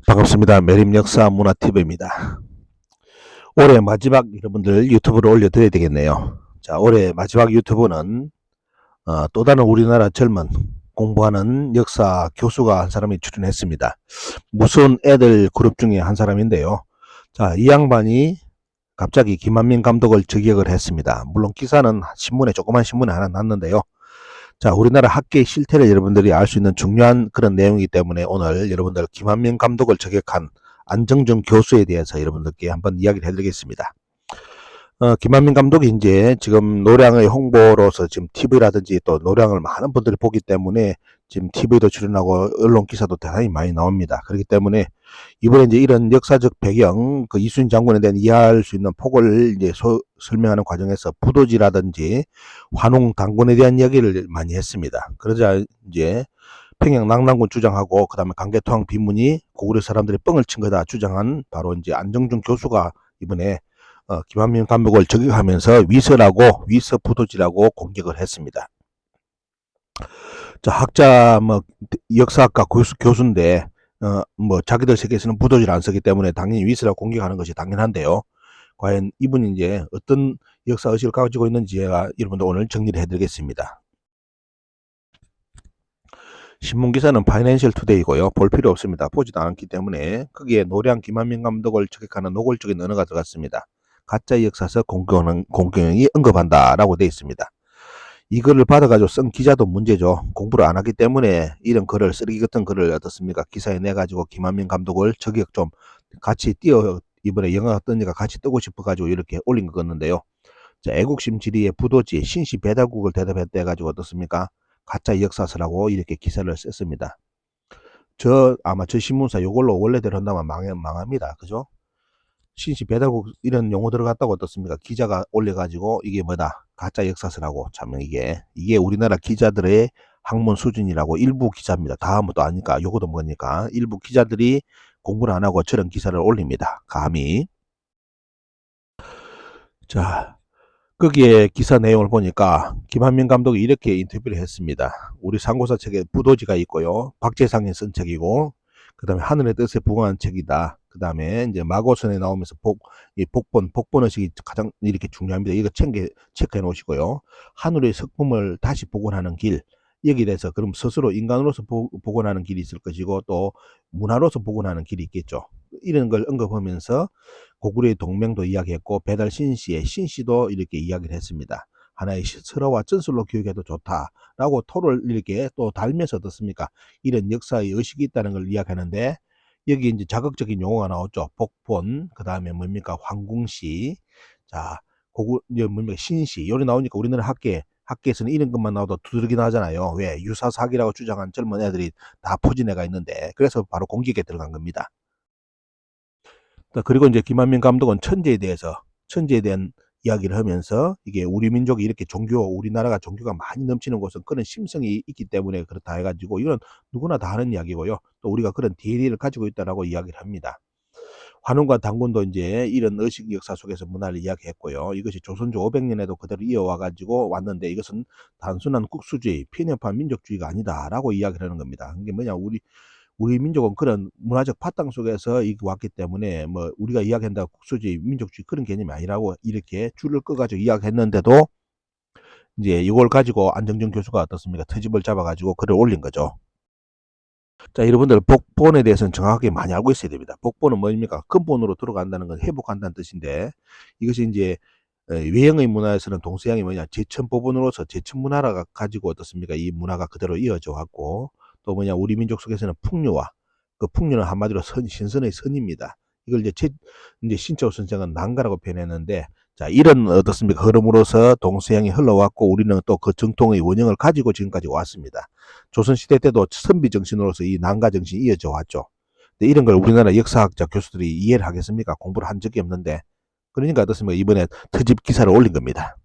반갑습니다. 매림 역사 문화 TV입니다. 올해 마지막 여러분들 유튜브를 올려드려야 되겠네요. 자, 올해 마지막 유튜브는 또 다른 우리나라 젊은 공부하는 역사 교수가 한 사람이 출연했습니다. 무슨 애들 그룹 중에 한 사람인데요. 자, 이 양반이 갑자기 김한민 감독을 저격을 했습니다. 물론 기사는 신문에 조그만 신문에 하나 났는데요. 자, 우리나라 학계의 실태를 여러분들이 알 수 있는 중요한 그런 내용이기 때문에 오늘 여러분들 김한민 감독을 저격한 안정준 교수에 대해서 여러분들께 한번 이야기를 해드리겠습니다. 김한민 감독이 이제 지금 노량의 홍보로서 지금 TV라든지 또 노량을 많은 분들이 보기 때문에 지금 TV도 출연하고 언론 기사도 대단히 많이 나옵니다. 그렇기 때문에 이번에 이제 이런 역사적 배경, 그 이순신 장군에 대한 이해할 수 있는 폭을 이제 설명하는 과정에서 부도지라든지 환웅 당군에 대한 이야기를 많이 했습니다. 그러자 이제 평양 낙랑군 주장하고 그다음에 강개토항 비문이 고구려 사람들이 뻥을 친 거다 주장한 바로 이제 안정준 교수가 이번에 김한민 감독을 저격하면서 위서라고 위서 부도지라고 공격을 했습니다. 자, 학자 뭐 역사학과 교수인데 뭐 자기들 세계에서는 부도지를 안 쓰기 때문에 당연히 위서라고 공격하는 것이 당연한데요. 과연 이분이 이제 어떤 역사 의식을 가지고 있는지 제가 여러분들 오늘 정리를 해드리겠습니다. 신문기사는 파이낸셜 투데이고요. 볼 필요 없습니다. 보지도 않았기 때문에 거기에 노량 김한민 감독을 저격하는 노골적인 언어가 들어갔습니다. 가짜 역사서 공경영이 언급한다라고 되어 있습니다. 이거를 받아가지고 쓴 기자도 문제죠. 공부를 안 하기 때문에 이런 글을 쓰레기 같은 글을 어떻습니까? 기사에 내가지고 김한민 감독을 저격 좀 같이 이번에 영화가 뜨니까 같이 뜨고 싶어가지고 이렇게 올린 거였는데요. 자, 애국심 지리의 부도지 신시 배달국을 대답했다 해가지고 어떻습니까? 가짜 역사서라고 이렇게 기사를 썼습니다. 아마 저 신문사 요걸로 원래대로 한다면 망합니다. 그죠? 신시 배달국 이런 용어 들어갔다고 어떻습니까? 기자가 올려가지고 이게 뭐다? 가짜 역사서라고. 참 이게 우리나라 기자들의 학문 수준이라고 일부 기자입니다. 다음은 또 아니까 요거도 뭐니까 일부 기자들이 공부를 안 하고 저런 기사를 올립니다. 감히. 자, 거기에 기사 내용을 보니까 김한민 감독이 이렇게 인터뷰를 했습니다. 우리 상고사 책에 부도지가 있고요. 박재상이 쓴 책이고, 그 다음에 하늘의 뜻에 부응한 책이다. 그 다음에 이제 마고선에 나오면서 복본 의식이 가장 이렇게 중요합니다. 이거 체크해 놓으시고요. 하늘의 석품을 다시 복원하는 길. 여기에 대해서 그럼 스스로 인간으로서 복원하는 길이 있을 것이고 또 문화로서 복원하는 길이 있겠죠. 이런 걸 언급하면서 고구려의 동맹도 이야기했고 배달 신시의 신시도 이렇게 이야기를 했습니다. 하나의 설화와 전술로 교육해도 좋다라고 토를 이렇게 또 달면서 어떻습니까? 이런 역사의 의식이 있다는 걸 이야기하는데 여기 이제 자극적인 용어가 나왔죠. 복본, 그 다음에 뭡니까? 황궁시, 자, 뭡니까? 신시. 요리 나오니까 우리나라 학계에서는 이런 것만 나와도 두드러기나 하잖아요. 왜? 유사사기라고 주장한 젊은 애들이 다 포진 애가 있는데 그래서 바로 공격에 들어간 겁니다. 그리고 이제 김한민 감독은 천재에 대한 이야기를 하면서 이게 우리 민족이 이렇게 우리나라가 종교가 많이 넘치는 곳은 그런 심성이 있기 때문에 그렇다 해가지고 이건 누구나 다 하는 이야기고요. 또 우리가 그런 DNA를 가지고 있다라고 이야기를 합니다. 환웅과 당군도 이제 이런 의식 역사 속에서 문화를 이야기했고요. 이것이 조선조 500년에도 그대로 이어와가지고 왔는데 이것은 단순한 국수주의, 편협한 민족주의가 아니다라고 이야기를 하는 겁니다. 이게 뭐냐, 우리 민족은 그런 문화적 바탕 속에서 왔기 때문에 뭐 우리가 이야기한다 국수주의, 민족주의 그런 개념이 아니라고 이렇게 줄을 꺼가지고 이야기했는데도 이제 이걸 가지고 안정준 교수가 어떻습니까? 트집을 잡아가지고 글을 올린 거죠. 자, 여러분들 복본에 대해서는 정확하게 많이 알고 있어야 됩니다. 복본은 뭡니까? 근본으로 들어간다는 건 회복한다는 뜻인데 이것이 이제 외형의 문화에서는 동서양이 뭐냐 제천법원으로서 제천문화가 가지고 어떻습니까? 이 문화가 그대로 이어져 왔고 또 뭐냐 우리 민족 속에서는 풍류와 그 풍류는 한마디로 신선의 선입니다. 이걸 이제 신채호 선생은 난가라고 표현했는데 자 이런 어떻습니까? 흐름으로서 동서양이 흘러왔고 우리는 또 그 정통의 원형을 가지고 지금까지 왔습니다. 조선시대 때도 선비 정신으로서 이 난가 정신이 이어져 왔죠. 근데 이런 걸 우리나라 역사학자 교수들이 이해를 하겠습니까? 공부를 한 적이 없는데 그러니까 어떻습니까? 이번에 특집 기사를 올린 겁니다.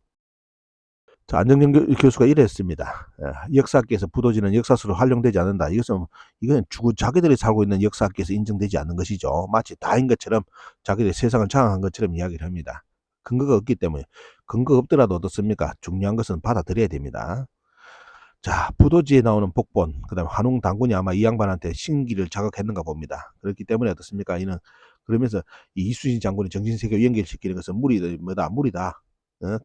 자, 안정준 교수가 이랬습니다. 역사학계에서 부도지는 역사서로 활용되지 않는다. 이건 자기들이 살고 있는 역사학계에서 인정되지 않는 것이죠. 마치 다인 것처럼 자기들이 세상을 장악한 것처럼 이야기를 합니다. 근거가 없기 때문에 근거 없더라도 어떻습니까? 중요한 것은 받아들여야 됩니다. 자, 부도지에 나오는 복본, 그다음에 환웅 당군이 아마 이 양반한테 신기를 자극했는가 봅니다. 그렇기 때문에 어떻습니까? 이는 그러면서 이 이순신 장군이 정신세계 연결시키는 것은 무리다.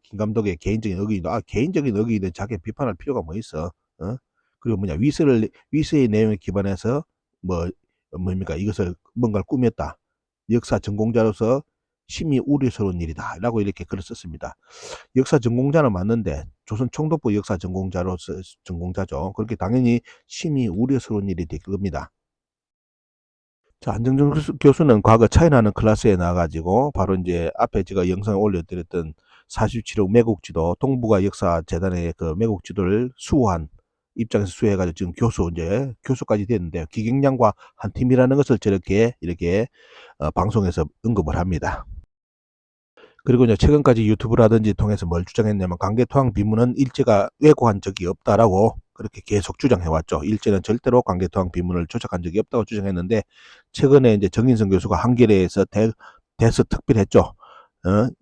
김 감독의 개인적인 의견이다. 개인적인 의견이든 자기 비판할 필요가 뭐 있어? 그리고 뭐냐 위서의 내용에 기반해서 뭡니까 이것을 뭔가를 꾸몄다. 역사 전공자로서 심히 우려스러운 일이다라고 이렇게 글을 썼습니다. 역사 전공자는 맞는데 조선 총독부 역사 전공자로서 전공자죠. 그렇게 당연히 심히 우려스러운 일이 될 겁니다. 자, 안정준 교수는 과거 차이나는 클래스에 나와가지고 바로 이제 앞에 제가 영상에 올려드렸던 47억 매국지도 동북아 역사재단의 그 매국지도를 수호한 입장에서 수혜해가지고 지금 교수까지 됐는데 기경량과 한 팀이라는 것을 저렇게 이렇게 방송에서 언급을 합니다. 그리고 이제 최근까지 유튜브라든지 통해서 뭘 주장했냐면 강개토항 비문은 일제가 왜곡한 적이 없다라고 그렇게 계속 주장해왔죠. 일제는 절대로 강개토항 비문을 조작한 적이 없다고 주장했는데 최근에 이제 정인성 교수가 한겨레에서 대서 특필했죠.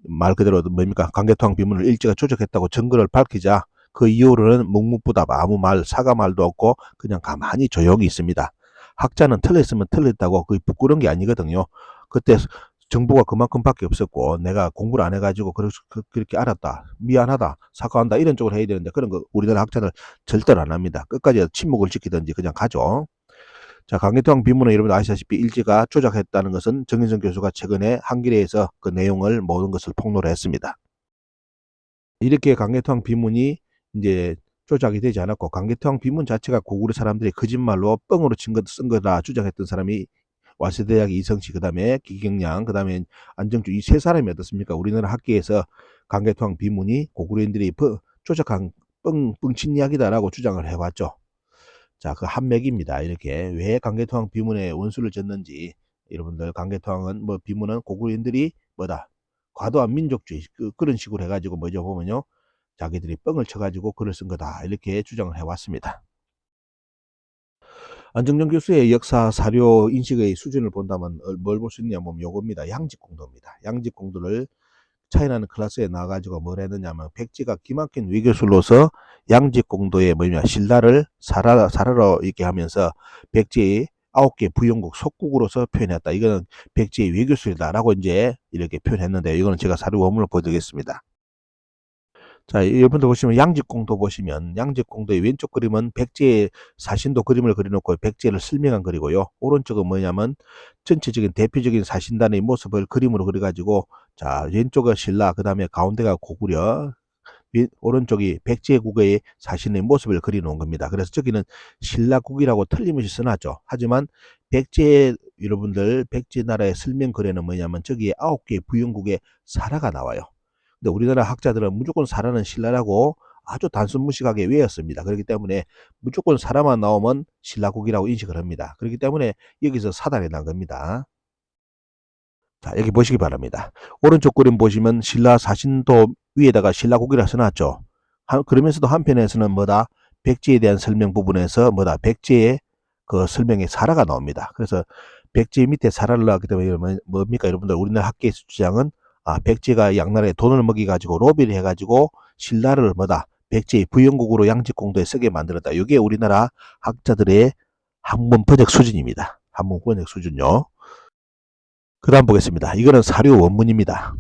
말 그대로 뭡니까 강개토항 비문을 일제가 조작했다고 증거를 밝히자 그 이후로는 묵묵부답 아무 말 사과 말도 없고 그냥 가만히 조용히 있습니다. 학자는 틀렸으면 틀렸다고 그게 부끄러운 게 아니거든요. 그때 정보가 그만큼밖에 없었고 내가 공부를 안 해가지고 그렇게 알았다 미안하다 사과한다 이런 쪽으로 해야 되는데 그런 거 우리나라 학자들 절대로 안 합니다. 끝까지 침묵을 지키든지 그냥 가죠. 자, 강개토항 비문은 여러분 아시다시피 일제가 조작했다는 것은 정인성 교수가 최근에 한겨레에서 그 내용을 모든 것을 폭로를 했습니다. 이렇게 강개토항 비문이 이제 조작이 되지 않았고 강개토항 비문 자체가 고구려 사람들이 거짓말로 뻥으로 쓴 거다 주장했던 사람이 와세대학의 이성시, 그 다음에 기경량, 그 다음에 안정주 이 세 사람이 어떻습니까? 우리나라 학계에서 강개토항 비문이 고구려인들이 조작한 뻥친 이야기다라고 주장을 해왔죠. 자, 그 한맥입니다. 이렇게 왜 강개토항 비문에 원수를 졌는지 여러분들 강개토항은 비문은 고구려인들이 과도한 민족주의 그런 식으로 해가지고 뭐죠 보면요 자기들이 뻥을 쳐가지고 글을 쓴 거다 이렇게 주장을 해왔습니다. 안정준 교수의 역사 사료 인식의 수준을 본다면 뭘 볼 수 있냐면 요겁니다. 양직공도입니다. 양직공도를 차이나는 클래스에 나와가지고 뭘 했느냐면 백제가 기막힌 외교술로서 양직공도의 신라를 사라로 이렇게 하면서 백제의 9개 부영국 속국으로서 표현했다. 이거는 백제의 외교술이다라고 이제 이렇게 표현했는데 이거는 제가 사료 원문을 보여드리겠습니다. 자, 여러분들 보시면 양직공도 보시면 양직공도의 왼쪽 그림은 백제의 사신도 그림을 그려놓고 백제를 설명한 글이고요. 오른쪽은 뭐냐면 전체적인 대표적인 사신단의 모습을 그림으로 그려가지고 자, 왼쪽은 신라, 그 다음에 가운데가 고구려, 오른쪽이 백제국의 사신의 모습을 그려놓은 겁니다. 그래서 저기는 신라국이라고 틀림없이 써놨죠. 하지만 여러분들 백제 나라의 설명글에는 뭐냐면 저기에 9개 부영국의 사라가 나와요. 근데 우리나라 학자들은 무조건 사라는 신라라고 아주 단순 무식하게 외웠습니다. 그렇기 때문에 무조건 사라만 나오면 신라국이라고 인식을 합니다. 그렇기 때문에 여기서 사단이 난 겁니다. 자, 여기 보시기 바랍니다. 오른쪽 그림 보시면 신라 사신도 위에다가 신라국이라 써놨죠. 그러면서도 한편에서는 백제에 대한 설명 부분에서 백제의 그 설명에 사라가 나옵니다. 그래서 백제 밑에 사라를 나왔기 때문에 뭡니까 여러분들 우리나라 학계의 주장은 백제가 양나라에 돈을 먹여가지고 로비를 해가지고 신라를 백제의 부영국으로 양직공도에 쓰게 만들었다. 이게 우리나라 학자들의 한문 번역 수준입니다. 한문 번역 수준요. 그 다음 보겠습니다. 이거는 사료 원문입니다.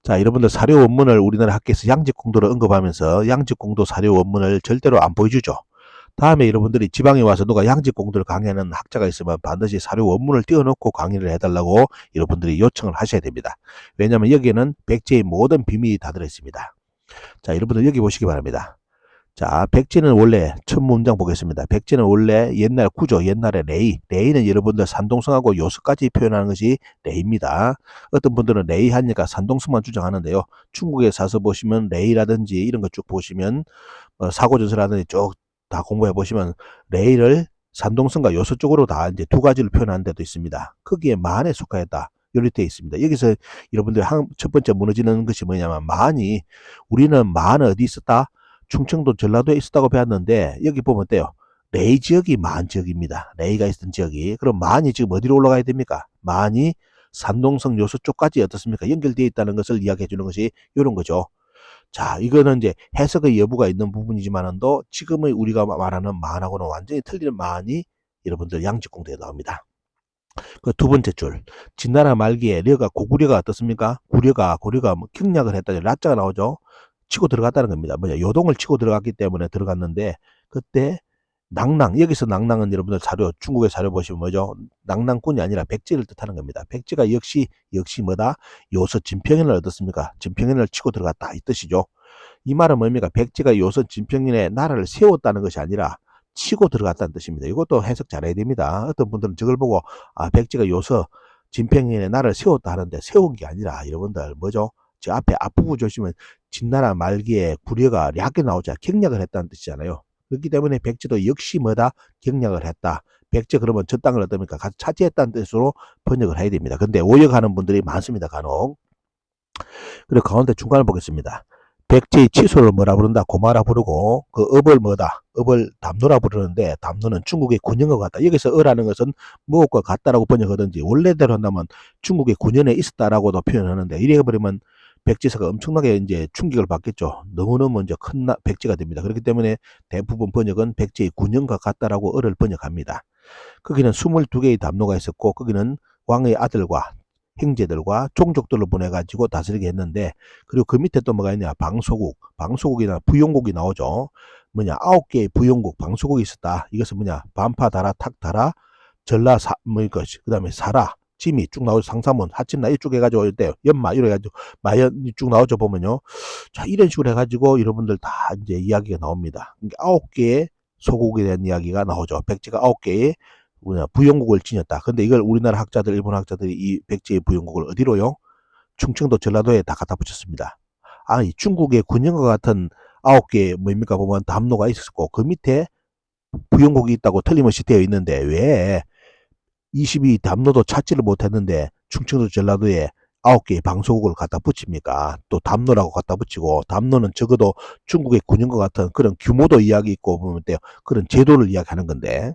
자, 여러분들 사료 원문을 우리나라 학계에서 양직공도를 언급하면서 양직공도 사료 원문을 절대로 안 보여주죠. 다음에 여러분들이 지방에 와서 누가 양직공도를 강의하는 학자가 있으면 반드시 사료 원문을 띄워놓고 강의를 해달라고 여러분들이 요청을 하셔야 됩니다. 왜냐하면 여기에는 백제의 모든 비밀이 다 들어있습니다. 자, 여러분들 여기 보시기 바랍니다. 자, 백제는 원래 첫 문장 보겠습니다. 백제는 원래 옛날 구조, 옛날에 레이는 여러분들 산동성하고 요서까지 표현하는 것이 레이입니다. 어떤 분들은 레이 하니까 산동성만 주장하는데요. 중국에 사서 보시면 레이라든지 이런 거 쭉 보시면 사고전서라든지 쭉 다 공부해 보시면 레이를 산동성과 요소 쪽으로 다 이제 두 가지를 표현하는 데도 있습니다. 거기에 만에 속하였다. 이렇게 되어 있습니다. 여기서 여러분들 첫 번째 무너지는 것이 뭐냐면 우리는 만은 어디 있었다? 충청도 전라도에 있었다고 배웠는데 여기 보면 어때요? 레이 지역이 만 지역입니다. 레이가 있던 지역이. 그럼 만이 지금 어디로 올라가야 됩니까? 만이 산동성 요소 쪽까지 어떻습니까? 연결되어 있다는 것을 이야기해 주는 것이 이런 거죠. 자, 이거는 이제 해석의 여부가 있는 부분이지만은도 지금의 우리가 말하는 만하고는 완전히 틀리는 만이 여러분들 양직공대에 나옵니다. 그 두 번째 줄, 진나라 말기에 려가 고구려가 어떻습니까? 고려가 뭐 경략을 했다. 라자가 나오죠. 치고 들어갔다는 겁니다. 뭐냐, 요동을 치고 들어갔기 때문에 들어갔는데, 그때 여기서 낭낭은 여러분들 자료, 중국의 자료 보시면 뭐죠? 낭낭군이 아니라 백제를 뜻하는 겁니다. 백제가 역시 뭐다? 요서 진평인을 얻었습니까? 진평인을 치고 들어갔다 이 뜻이죠. 이 말은 뭡니까? 백제가 요서 진평인의 나라를 세웠다는 것이 아니라 치고 들어갔다는 뜻입니다. 이것도 해석 잘해야 됩니다. 어떤 분들은 저걸 보고 백제가 요서 진평인의 나라를 세웠다 하는데 세운 게 아니라 여러분들 뭐죠? 저 앞에 앞부분 보시면 진나라 말기에 구려가 략게 나오자 경략을 했다는 뜻이잖아요. 그렇기 때문에 백제도 역시 뭐다? 경략을 했다. 백제 그러면 저 땅을 어떻습니까? 가서 차지했다는 뜻으로 번역을 해야 됩니다. 근데 오역하는 분들이 많습니다. 간혹. 그리고 가운데 중간을 보겠습니다. 백제의 치소를 뭐라 부른다? 고마라 부르고 그 업을 뭐다? 업을 담노라 부르는데 담노는 중국의 군연과 같다. 여기서 어라는 것은 무엇과 같다라고 번역하든지 원래대로 한다면 중국의 군연에 있었다라고도 표현하는데 이래 버리면 백제사가 엄청나게 이제 충격을 받겠죠. 너무너무 이제 큰 백제가 됩니다. 그렇기 때문에 대부분 번역은 백제의 군연과 같다라고 어를 번역합니다. 거기는 22개의 담노가 있었고 거기는 왕의 아들과 형제들과 종족들을 보내가지고 다스리게 했는데, 그리고 그 밑에 또 뭐가 있냐? 방소국이나 부용국이 나오죠. 뭐냐? 9개의 부용국, 방소국이 있었다. 이것은 뭐냐? 반파, 다라, 탁, 다라, 전라, 그 다음에 사라, 지미 쭉 나오죠. 상사문, 하침나 이쪽 해가지고 이때 연마 이래가지고 마연이 쭉 나오죠. 보면요. 자, 이런 식으로 해가지고 여러분들 다 이제 이야기가 나옵니다. 그러니까 9개의 소국에 대한 이야기가 나오죠. 백제가 9개의 부용국을 지녔다. 근데 이걸 우리나라 학자들, 일본 학자들이 이 백제의 부용국을 어디로요? 충청도 전라도에 다 갖다 붙였습니다. 이 중국의 군영과 같은 9개 뭡니까 보면 담로가 있었고 그 밑에 부용국이 있다고 틀림없이 되어 있는데 왜 22 담로도 찾지를 못했는데 충청도 전라도에 9개의 방소국을 갖다 붙입니까? 또 담로라고 갖다 붙이고 담로는 적어도 중국의 군영과 같은 그런 규모도 이야기 있고 보면 돼요. 그런 제도를 이야기하는 건데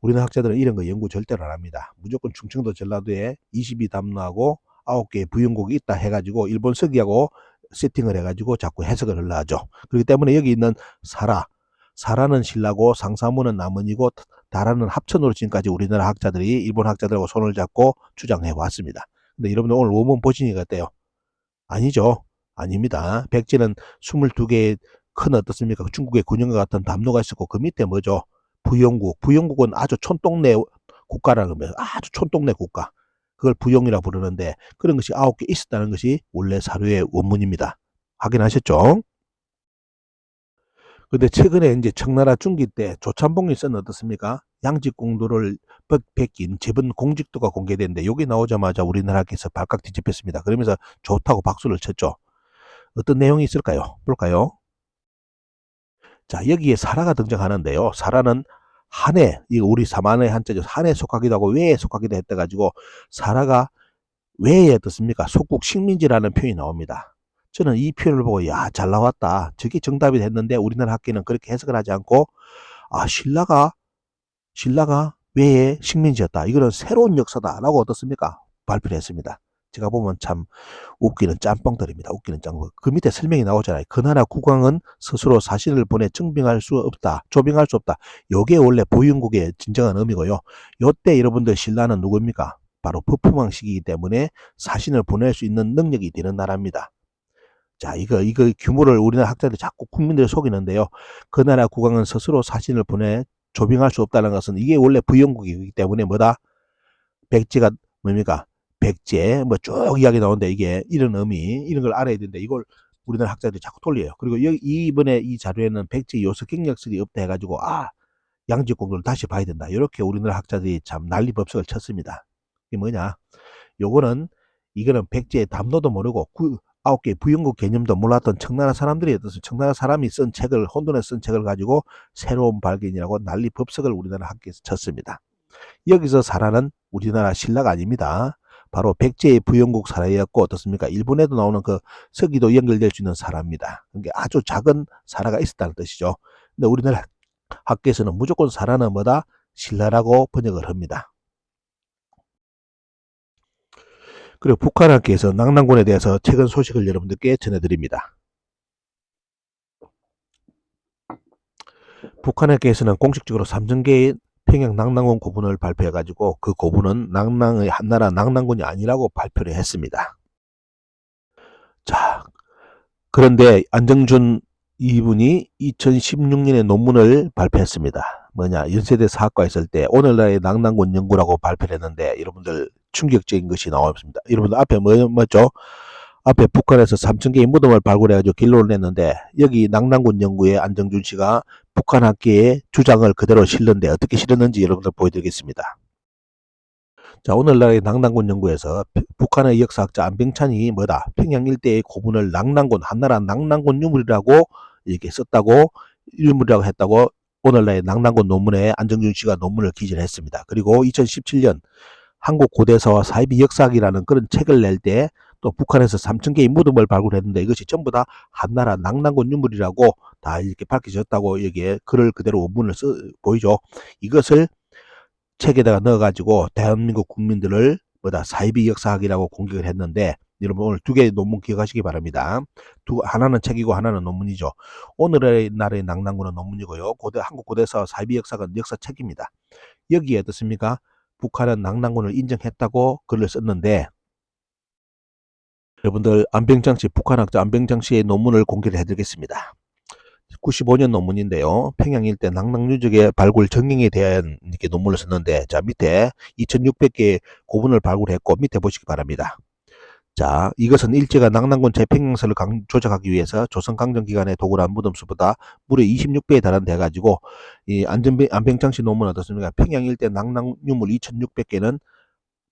우리나라 학자들은 이런 거 연구 절대로 안 합니다. 무조건 충청도 전라도에 22담로하고 9개의 부용국이 있다 해가지고 일본 서기하고 세팅을 해가지고 자꾸 해석을 하려 하죠. 그렇기 때문에 여기 있는 사라는 신라고 상사문은 남원이고 다라는 합천으로 지금까지 우리나라 학자들이 일본 학자들하고 손을 잡고 주장해 왔습니다. 근데 여러분들 오늘 원문 보시니까 어때요? 아니죠. 아닙니다. 백제는 22개의 큰 어떻습니까? 중국의 군영과 같은 담로가 있었고 그 밑에 뭐죠? 부용국은 아주 촌동네 국가라는 겁니다. 아주 촌동네 국가. 그걸 부용이라고 부르는데 그런 것이 9개 있었다는 것이 원래 사료의 원문입니다. 확인하셨죠? 근데 최근에 이제 청나라 중기 때 조참봉이 쓴 어떻습니까? 양직공도를 베낀 제번 공직도가 공개됐는데 여기 나오자마자 우리나라께서 발칵 뒤집혔습니다. 그러면서 좋다고 박수를 쳤죠. 어떤 내용이 있을까요? 볼까요? 자, 여기에 사라가 등장하는데요. 사라는 한해, 이거 우리 사만의 한자죠. 한해 속하기도 하고 외에 속하기도 했다 가지고 사라가 외에 어떻습니까? 속국 식민지라는 표현이 나옵니다. 저는 이 표현을 보고 잘 나왔다. 저게 정답이 됐는데 우리나라 학계는 그렇게 해석을 하지 않고 신라가 외에 식민지였다. 이거는 새로운 역사다라고 어떻습니까? 발표를 했습니다. 제가 보면 참 웃기는 짬뽕들입니다. 웃기는 짬뽕. 그 밑에 설명이 나오잖아요. 그 나라 국왕은 스스로 사신을 보내 조빙할 수 없다. 요게 원래 부용국의 진정한 의미고요. 요때 여러분들 신라는 누구입니까? 바로 북풍왕 시기이기 때문에 사신을 보낼 수 있는 능력이 되는 나라입니다. 자, 이거 규모를 우리나라 학자들이 자꾸 국민들을 속이는데요. 그 나라 국왕은 스스로 사신을 보내 조빙할 수 없다는 것은 이게 원래 부용국이기 때문에 뭐다? 백제가 뭡니까? 백제 뭐 쭉 이야기 나오는데 이게 이런 의미 이런 걸 알아야 되는데 이걸 우리나라 학자들이 자꾸 돌려요. 그리고 이번에 이 자료에는 백제 요소 경력설이 없다 해가지고 양직공도를 다시 봐야 된다. 이렇게 우리나라 학자들이 참 난리법석을 쳤습니다. 이게 뭐냐? 이거는 백제의 담로도 모르고 9개 부용국 개념도 몰랐던 청나라 사람들이 어떻습니까? 청나라 사람이 쓴 책을 혼돈에 쓴 책을 가지고 새로운 발견이라고 난리법석을 우리나라 학계에서 쳤습니다. 여기서 사라는 우리나라 신라가 아닙니다. 바로 백제의 부용국 사라였고 어떻습니까? 일본에도 나오는 그 서기도 연결될 수 있는 사라입니다. 그러니까 아주 작은 사라가 있었다는 뜻이죠. 근데 우리나라 학계에서는 무조건 사라는 뭐다? 신라라고 번역을 합니다. 그리고 북한 학계에서 낭낭군에 대해서 최근 소식을 여러분들께 전해드립니다. 북한에게서는 공식적으로 3,000개의 평양 낙랑군 고분을 발표해가지고 그 고분은 낙랑의 한나라 낙랑군이 아니라고 발표를 했습니다. 자, 그런데 안정준 이분이 2016년에 논문을 발표했습니다. 뭐냐, 연세대 사학과에 있을 때 오늘날의 낙랑군 연구라고 발표를 했는데 여러분들 충격적인 것이 나왔습니다. 여러분들 앞에 뭐죠? 앞에 북한에서 3,000개의 무덤을 발굴해가지고 길로를 냈는데 여기 낙랑군 연구에 안정준 씨가 북한 학계의 주장을 그대로 실는데 어떻게 실었는지 여러분들 보여드리겠습니다. 자, 오늘날의 낙랑군 연구에서 북한의 역사학자 안병찬이 뭐다? 평양 일대의 고분을 낙랑군, 한나라 낙랑군 유물이라고 이렇게 썼다고, 유물이라고 했다고 오늘날의 낙랑군 논문에 안정준 씨가 논문을 기재를 했습니다. 그리고 2017년 한국 고대사와 사이비 역사학이라는 그런 책을 낼 때 또 북한에서 3,000개의 무덤을 발굴했는데 이것이 전부 다 한나라 낙랑군 유물이라고 다 이렇게 밝혀졌다고 여기에 글을 그대로 원문을 보이죠. 이것을 책에다가 넣어가지고 대한민국 국민들을 뭐다 사이비 역사학이라고 공격을 했는데 여러분 오늘 두 개의 논문 기억하시기 바랍니다. 하나는 책이고 하나는 논문이죠. 오늘의 날의 낙랑군은 논문이고요. 한국 고대사와 사이비 역사학은 역사책입니다. 여기에 어떻습니까? 북한은 낙랑군을 인정했다고 글을 썼는데 여러분들 안병장 씨, 북한학자 안병장 씨의 논문을 공개를 해드리겠습니다. 95년 논문인데요. 평양 일대 낙랑 유적의 발굴 전경에 대한 이렇게 논문을 썼는데 자 밑에 2,600개의 고분을 발굴했고 밑에 보시기 바랍니다. 자, 이것은 일제가 낙랑군 재평양설을 조작하기 위해서 조선 강점 기간에 도굴한 무덤 수보다 무려 26배에 달한다 가지고 이 안병장 씨 논문 어떻습니까? 평양 일대 낙랑 유물 2,600개는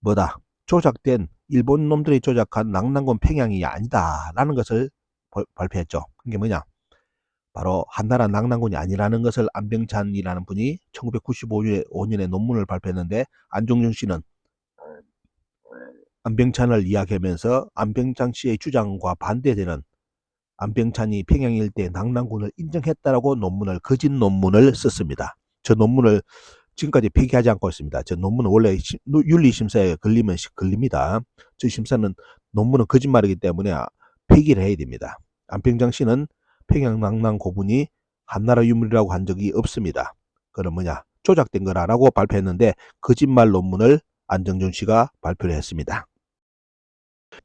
뭐다? 조작된 일본 놈들이 조작한 낙랑군 평양이 아니다라는 것을 발표했죠. 그게 뭐냐? 바로 한나라 낙랑군이 아니라는 것을 안병찬이라는 분이 1995년에 논문을 발표했는데 안정준 씨는 안병찬을 이야기하면서 안병찬 씨의 주장과 반대되는 안병찬이 평양 일대 낙랑군을 인정했다라고 거짓 논문을 썼습니다. 저 논문을 지금까지 폐기하지 않고 있습니다. 저 논문은 원래 윤리심사에 걸리면 걸립니다. 저 심사는 논문은 거짓말이기 때문에 폐기를 해야 됩니다. 안병찬 씨는 평양 낙랑 고분이 한나라 유물이라고 한 적이 없습니다. 그럼 뭐냐? 조작된 거라고 발표했는데 거짓말 논문을 안정준 씨가 발표를 했습니다.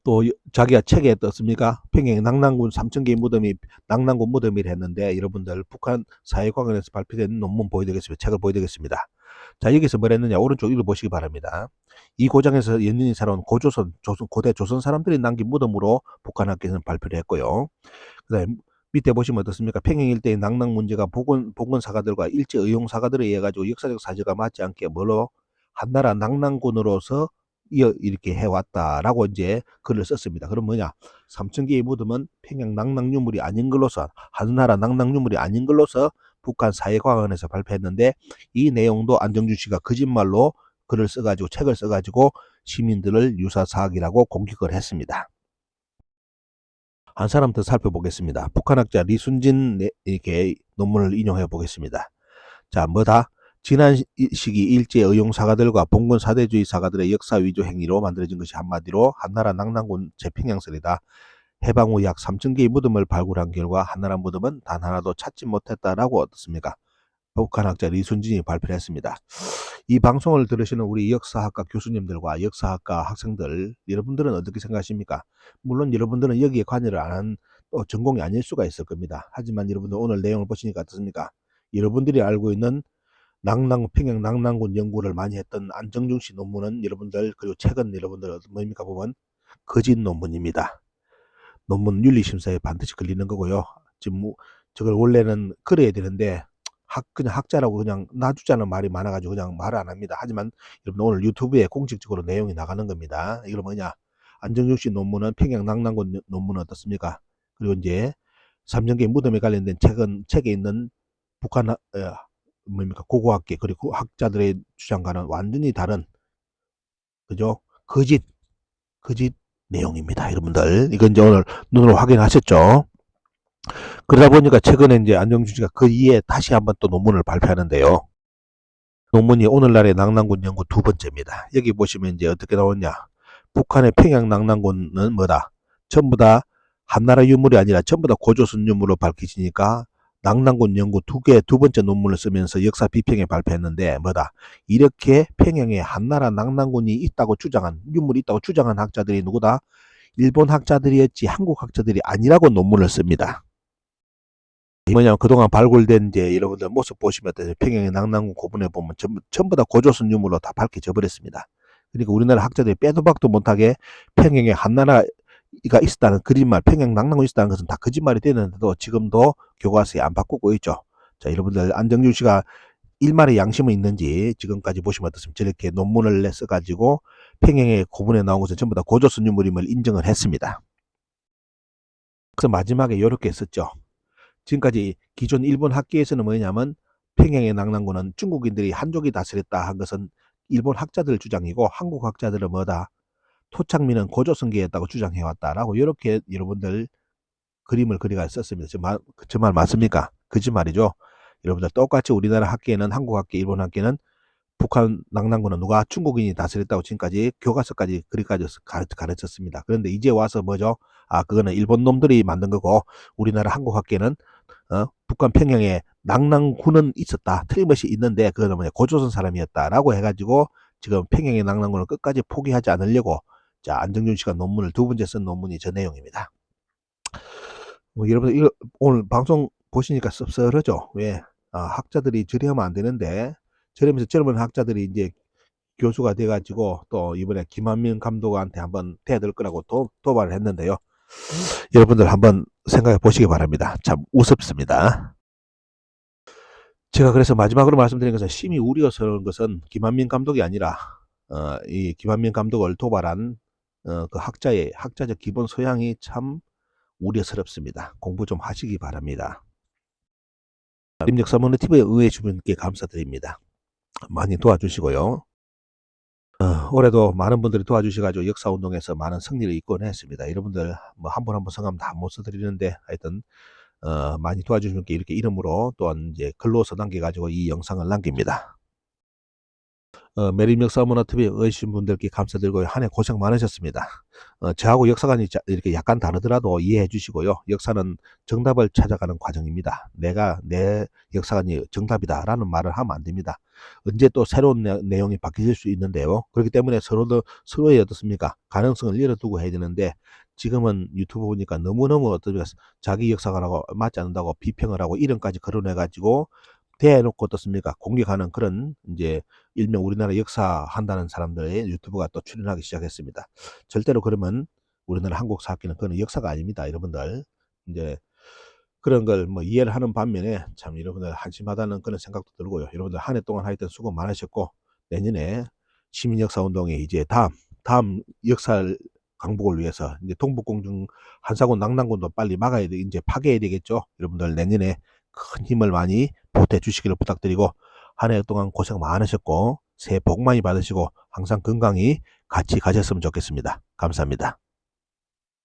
또 자기가 책에 떴습니까? 평양 낙랑군 3,000개의 무덤이 낙랑군 무덤이라 했는데 여러분들 북한 사회과학원에서 발표된 논문 보여드리겠습니다. 책을 보여드리겠습니다. 자, 여기서 뭘 했느냐? 오른쪽 읽어보시기 바랍니다. 이 고장에서 연인이 살아온 고대 조선 사람들이 남긴 무덤으로 북한 학계에서는 발표를 했고요. 그 다음에 밑에 보시면 어떻습니까? 평양 일대의 낙랑 문제가 복원 사가들과 일제 의용 사가들에 의해 가지고 역사적 사실과 맞지 않게 뭐로 한나라 낙랑군으로서 이렇게 해왔다라고 이제 글을 썼습니다. 그럼 뭐냐? 3,000개의 무덤은 평양 낙랑 유물이 아닌 걸로서 한나라 낙랑 유물이 아닌 걸로서 북한 사회과학원에서 발표했는데 이 내용도 안정준 씨가 거짓말로 글을 써가지고 책을 써가지고 시민들을 유사사학이라고 공격을 했습니다. 한 사람 더 살펴보겠습니다. 북한학자 리순진 이렇게 논문을 인용해 보겠습니다. 자, 뭐다? 지난 시기 일제 의용 사가들과 봉건 사대주의 사가들의 역사 위조 행위로 만들어진 것이 한마디로 한나라 낙랑군 재평양설이다. 해방 후 약 3,000개의 무덤을 발굴한 결과 한나라 무덤은 단 하나도 찾지 못했다라고 어떻습니까? 북한학자 리순진이 발표를 했습니다. 이 방송을 들으시는 우리 역사학과 교수님들과 역사학과 학생들 여러분들은 어떻게 생각하십니까? 물론 여러분들은 여기에 관여를 안 한 전공이 아닐 수가 있을 겁니다. 하지만 여러분들 오늘 내용을 보시니까 어떻습니까? 여러분들이 알고 있는 평양 낙랑군 연구를 많이 했던 안정준 씨 논문은 여러분들 그리고 책은 여러분들 뭡니까 보면 거짓 논문입니다. 논문 윤리심사에 반드시 걸리는 거고요. 지금 저걸 원래는 그려야 되는데 그냥 학자라고 그냥 놔두자는 말이 많아가지고 그냥 말을 안 합니다. 하지만 여러분 오늘 유튜브에 공식적으로 내용이 나가는 겁니다. 이거 뭐냐? 안정준 씨 논문은 평양 낙랑군 논문은 어떻습니까? 그리고 이제 3,000개의 무덤에 관련된 책에 있는 북한 뭡니까 고고학계 그리고 학자들의 주장과는 완전히 다른 그죠? 거짓 내용입니다. 여러분들 이건 이제 오늘 눈으로 확인하셨죠? 그러다 보니까 최근에 이제 안정준 씨가 그 이에 다시 한번 또 논문을 발표하는데요. 논문이 오늘날의 낙랑군 연구 두 번째입니다. 여기 보시면 이제 어떻게 나오냐. 북한의 평양 낙랑군은 뭐다? 전부 다 한나라 유물이 아니라 전부 다 고조선 유물로 밝혀지니까 낙랑군 연구 두 번째 논문을 쓰면서 역사 비평에 발표했는데 뭐다? 이렇게 평양에 한나라 낙랑군이 있다고 주장한 유물이 있다고 주장한 학자들이 누구다? 일본 학자들이었지 한국 학자들이 아니라고 논문을 씁니다. 뭐냐면 그동안 발굴된 이제 여러분들 모습 보시면 평양의 낙랑군 고분에 보면 전부 다 고조선 유물로 다 밝혀져 버렸습니다. 그러니까 우리나라 학자들이 빼도 박도 못하게 평양에 한나라가 있었다는 거짓말, 평양 낙랑군이 있었다는 것은 다 거짓말이 되는데도 지금도 교과서에 안 바꾸고 있죠. 자, 여러분들 안정준 씨가 일말의 양심은 있는지 지금까지 보시면 어떻습니까? 저렇게 논문을 써가지고 평양의 고분에 나온 것은 전부 다 고조선 유물임을 인정을 했습니다. 그래서 마지막에 이렇게 썼죠. 지금까지 기존 일본 학계에서는 뭐냐면 평양의 낙랑군은 중국인들이 한족이 다스렸다 한 것은 일본 학자들 주장이고 한국 학자들은 뭐다? 토착민은 고조선계였다고 주장해왔다라고 이렇게 여러분들 그림을 그려가 썼습니다. 저 말 맞습니까? 거짓말이죠. 여러분들 똑같이 우리나라 학계는 한국 학계, 일본 학계는 북한 낙랑군은 누가 중국인이 다스렸다고 지금까지 교과서까지 그리까지 가르쳤습니다. 그런데 이제 와서 뭐죠? 아, 그거는 일본 놈들이 만든 거고 우리나라 한국 학계는 북한 평양에 낙랑군은 있었다. 틀림없이 있는데 그거는 뭐냐 고조선 사람이었다라고 해가지고 지금 평양의 낙랑군을 끝까지 포기하지 않으려고 자 안정준 씨가 논문을 두 번째 쓴 논문이 저 내용입니다. 여러분 이거 오늘 방송 보시니까 씁쓸하죠? 왜? 아, 학자들이 저리 하면 안 되는데 저러면서 젊은 학자들이 이제 교수가 돼가지고 또 이번에 김한민 감독한테 한번 대들 거라고 도발을 했는데요. 여러분들 한번 생각해 보시기 바랍니다. 참 우습습니다. 제가 그래서 마지막으로 말씀드린 것은 심히 우려스러운 것은 김한민 감독이 아니라 이 김한민 감독을 도발한 그 학자적 기본 소양이 참 우려스럽습니다. 공부 좀 하시기 바랍니다. 역사모노TV에 의뢰 주분께 감사드립니다. 많이 도와주시고요. 올해도 많은 분들이 도와주셔가지고 역사운동에서 많은 승리를 있곤 했습니다. 여러분들 뭐 한 분 한 분 성함 다 못 써드리는데 하여튼 많이 도와주신 분께 이렇게 이름으로 또한 이제 글로서 남겨가지고 이 영상을 남깁니다. 메림 역사문화TV에 의뢰주신 분들께 감사드리고요. 한 해 고생 많으셨습니다. 저하고 역사관이 이렇게 약간 다르더라도 이해해 주시고요. 역사는 정답을 찾아가는 과정입니다. 내 역사관이 정답이다라는 말을 하면 안 됩니다. 언제 또 새로운 내용이 바뀔 수 있는데요. 그렇기 때문에 서로의 어떻습니까? 가능성을 열어두고 해야 되는데 지금은 유튜브 보니까 너무너무 자기 역사관하고 맞지 않는다고 비평을 하고 이름까지 거론해가지고 대놓고 어떻습니까? 공격하는 그런 이제 일명 우리나라 역사 한다는 사람들의 유튜브가 또 출연하기 시작했습니다. 절대로 그러면 우리나라 한국 사학기는 그건 역사가 아닙니다. 여러분들 이제 그런 걸 뭐 이해를 하는 반면에 참 여러분들 한심하다는 그런 생각도 들고요. 여러분들 한 해 동안 하여튼 수고 많으셨고 내년에 시민역사운동에 이제 다음 역사 강복을 위해서 이제 동북공중 한사군 낙랑군도 빨리 막아야 돼 이제 파괴해야 되겠죠. 여러분들 내년에 큰 힘을 많이 보태 주시기를 부탁드리고 한 해 동안 고생 많으셨고 새해 복 많이 받으시고 항상 건강히 같이 가셨으면 좋겠습니다. 감사합니다.